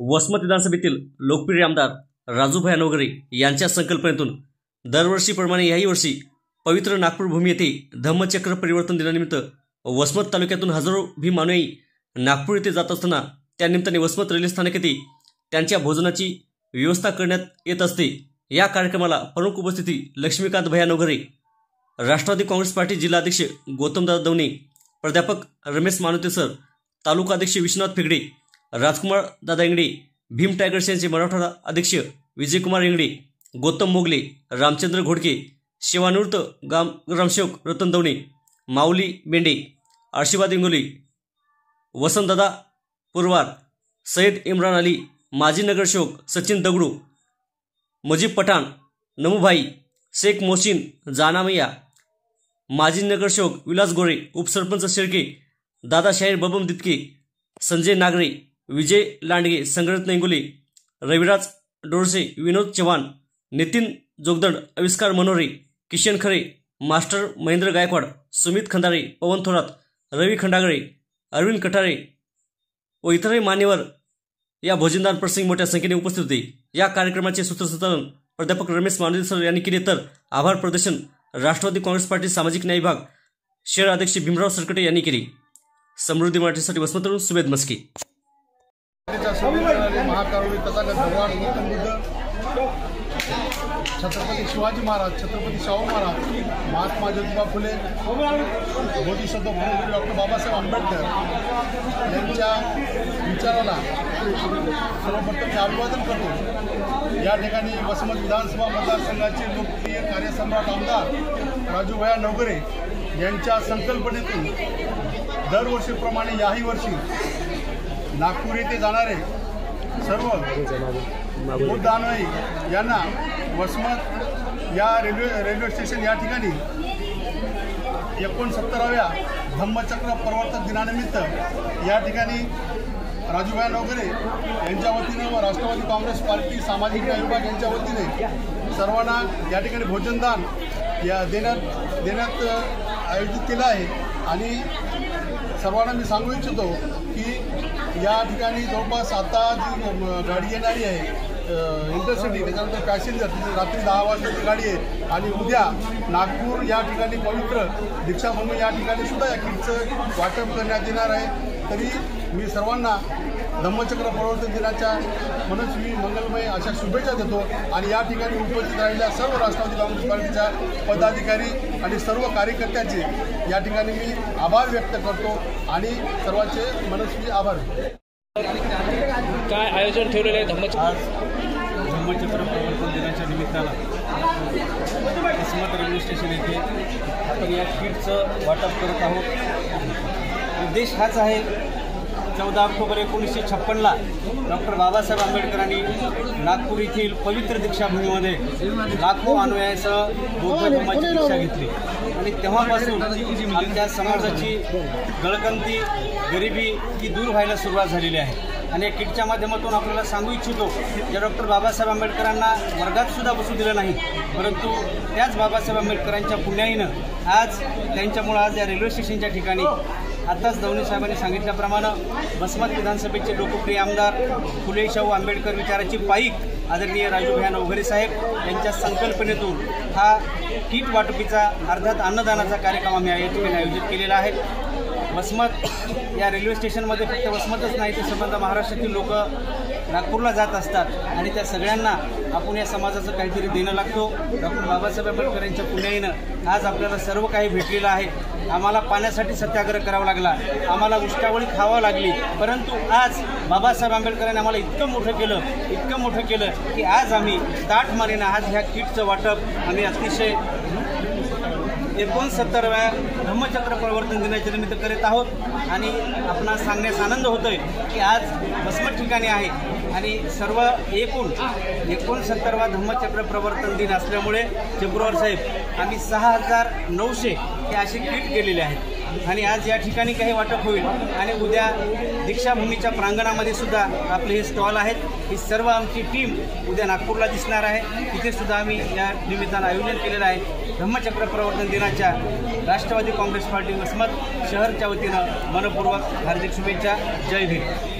वसमत विधानसभेतील लोकप्रिय आमदार राजूभाई नवघरे यांच्या संकल्पनेतून दरवर्षीप्रमाणे याही वर्षी पवित्र नागपूर भूमी येथे धम्मचक्र परिवर्तन दिनानिमित्त वसमत तालुक्यातून हजारो भीम अनुयायी नागपूर येथे जात असताना त्यानिमित्ताने वसमत रेल्वे स्थानक येथे त्यांच्या भोजनाची व्यवस्था करण्यात येत असते। या कार्यक्रमाला प्रमुख उपस्थिती लक्ष्मीकांत भैया नवघरे, राष्ट्रवादी काँग्रेस पार्टी जिल्हाध्यक्ष गौतमदादा दवणे, प्राध्यापक रमेश मानोते सर, तालुका अध्यक्ष विश्वनाथ फेगडे, राजकुमार दादा इंगडे, भीम टायगर्स यांचे मराठवाडा अध्यक्ष विजयकुमार इंगडे, गौतम मोगले, रामचंद्र घोडके, सेवानिवृत्त ग्रामसेवक रतन दवणे, माऊली बेंडे, आशीर्वाद इंगोली, वसंतदादा पुरवार, सय्यद इम्रान अली, माजी नगरसेवक सचिन दगडू, मुजीब पठाण, नमूभाई, शेख मोहसिन जानामैया, माजी नगरसेवक विलास गोरे, उपसरपंच शेळके, दादा शाहीर बबम दितके, संजय नागरे, विजय लांडगे, संगरत्न इंगोले, रविराज डोरसे, विनोद चव्हाण, नितीन जोगदंड, आविष्कार मनोरे, किशन खरे, मास्टर महेंद्र गायकवाड, सुमित खंदारे, पवन थोरात, रवी खंडागळे, अरविंद कटारे व इतरही मान्यवर या भोजनदान प्रसंगी मोठ्या संख्येने उपस्थित होते। या कार्यक्रमाचे सूत्रसंचालन प्राध्यापक रमेश मानोते सर यांनी केले, तर आभार प्रदर्शन राष्ट्रवादी काँग्रेस पार्टी सामाजिक न्याय विभाग शहर अध्यक्ष भीमराव सरकटे यांनी केले। समृद्धी मराठीसाठी वसमतवरून सुमेध मस्के। छत्रपती शिवाजी महाराज, छत्रपती शाहू महाराज, महात्मा ज्योतिबा फुले, बोधिसत्व डॉक्टर बाबासाहेब आंबेडकर यांच्या विचाराला सर्वप्रथम अभिवादन करतो। या ठिकाणी वसमत विधानसभा मतदारसंघाचे लोकप्रिय कार्यसम्राट आमदार राजूभाई नवघरे यांच्या संकल्पनेतून दरवर्षीप्रमाणे याही वर्षी नागपूर येथे जाणारे सर्व बौद्ध अनुयायी यांना वसमत या रेल्वे स्टेशन या ठिकाणी 69व्या धम्मचक्र परिवर्तन दिनानिमित्त या ठिकाणी राजूभाई नवघरे यांच्या वतीने व राष्ट्रवादी काँग्रेस पार्टी सामाजिक न्याय विभाग यांच्या वतीने सर्वांना या ठिकाणी भोजनदान देण्यात आयोजित केलं आहे। आणि सर्वांना मी सांगू इच्छितो की या ठिकाणी जवळपास आता जी गाडी येणारी आहे इंटरसिटी, त्याच्यानंतर पॅसेंजर रात्री 10 वाजताची गाडी आहे आणि उद्या नागपूर या ठिकाणी पवित्र दीक्षाभूमी या ठिकाणी सुद्धा या किटचं वाटप करण्यात येणार आहे। तरी मी सर्वांना धम्मचक्र परिवर्तन दिनाच्या मनस्वी मंगलमय अशा शुभेच्छा देतो आणि या ठिकाणी उपस्थित राहिलेल्या सर्व राष्ट्रवादी काँग्रेस पार्टीच्या पदाधिकारी आणि सर्व कार्यकर्त्यांचे या ठिकाणी मी आभार व्यक्त करतो आणि सर्वांचे मनस्वी आभार। काय आयोजन ठेवलेलं आहे धम्मचक्र परिवर्तन दिनाच्या निमित्तानं वसमत रेल्वे स्टेशन येथे आपण या किटचं वाटप करत आहोत। उद्देश हाच आहे, 14 ऑक्टोबर 1956ला डॉक्टर बाबासाहेब आंबेडकरांनी नागपूर येथील पवित्र दीक्षाभूमीमध्ये लाखो अनुयायांसह बौद्ध धर्माची दीक्षा घेतली आणि तेव्हापासून आमच्या समाजाची गळकंती, गरिबी ही दूर व्हायला सुरुवात झालेली आहे। आणि या किटच्या माध्यमातून आपल्याला सांगू इच्छितो की डॉक्टर बाबासाहेब आंबेडकरांना वर्गातसुद्धा बसू दिलं नाही, परंतु त्याच बाबासाहेब आंबेडकरांच्या पुण्याईनं आज त्यांच्यामुळं आज या रेल्वे स्टेशनच्या ठिकाणी आताच दवणे साहेबांनी सांगितल्याप्रमाणे वसमत विधानसभेचे लोकप्रिय आमदार फुले शाहू आंबेडकर विचाराची पाईक आदरणीय राजूभाई नवघरे साहेब यांच्या संकल्पनेतून हा किट वाटपीचा अर्थात अन्नदानाचा कार्यक्रम आम्ही या ठिकाणी आयोजित केलेला आहे। वसमत या रेल्वे स्टेशनमध्ये फक्त वसमतच नाही, ते संबंध महाराष्ट्रातील लोक नागपूरला जात असतात आणि त्या सगळ्यांना आपण या समाजाचं काहीतरी देणं लागतो। डॉक्टर बाबासाहेब आंबेडकर यांच्या पुण्याईनं आज आपल्याला सर्व काही भेटलेलं आहे। आम्हाला पाण्यासाठी सत्याग्रह करावा लागला, आम्हाला उष्टावळी खावा लागली, परंतु आज बाबासाहेब आंबेडकरांनी आम्हाला इतकं मोठं केलं की आज आम्ही ताठ मानेनं आज ह्या किटचं वाटप आम्ही अतिशय 69व्या धम्मचक्र परिवर्तन दिनाच्या निमित्त करीत आहोत। आणि आपणास सांगण्यास आनंद होतोय की आज वसमत ठिकाणी आहे आणि सर्व एकूण 69वा धम्मचक्र प्रवर्तन दिन असल्यामुळे चेंबूरवर साहेब आम्ही 6900 हे असे किट केलेले आहेत आणि आज या ठिकाणी काही वाटप होईल आणि उद्या दीक्षाभूमीच्या प्रांगणामध्ये सुद्धा आपले हे स्टॉल आहेत। ही सर्व आमची टीम उद्या नागपूरला दिसणार आहे, तिथे सुद्धा आम्ही या निमित्तानं आयोजन केलेलं आहे। धम्मचक्र प्रवर्तन दिनाच्या राष्ट्रवादी काँग्रेस पार्टी वसमत शहरच्या वतीनं मनपूर्वक हार्दिक शुभेच्छा। जय भीम।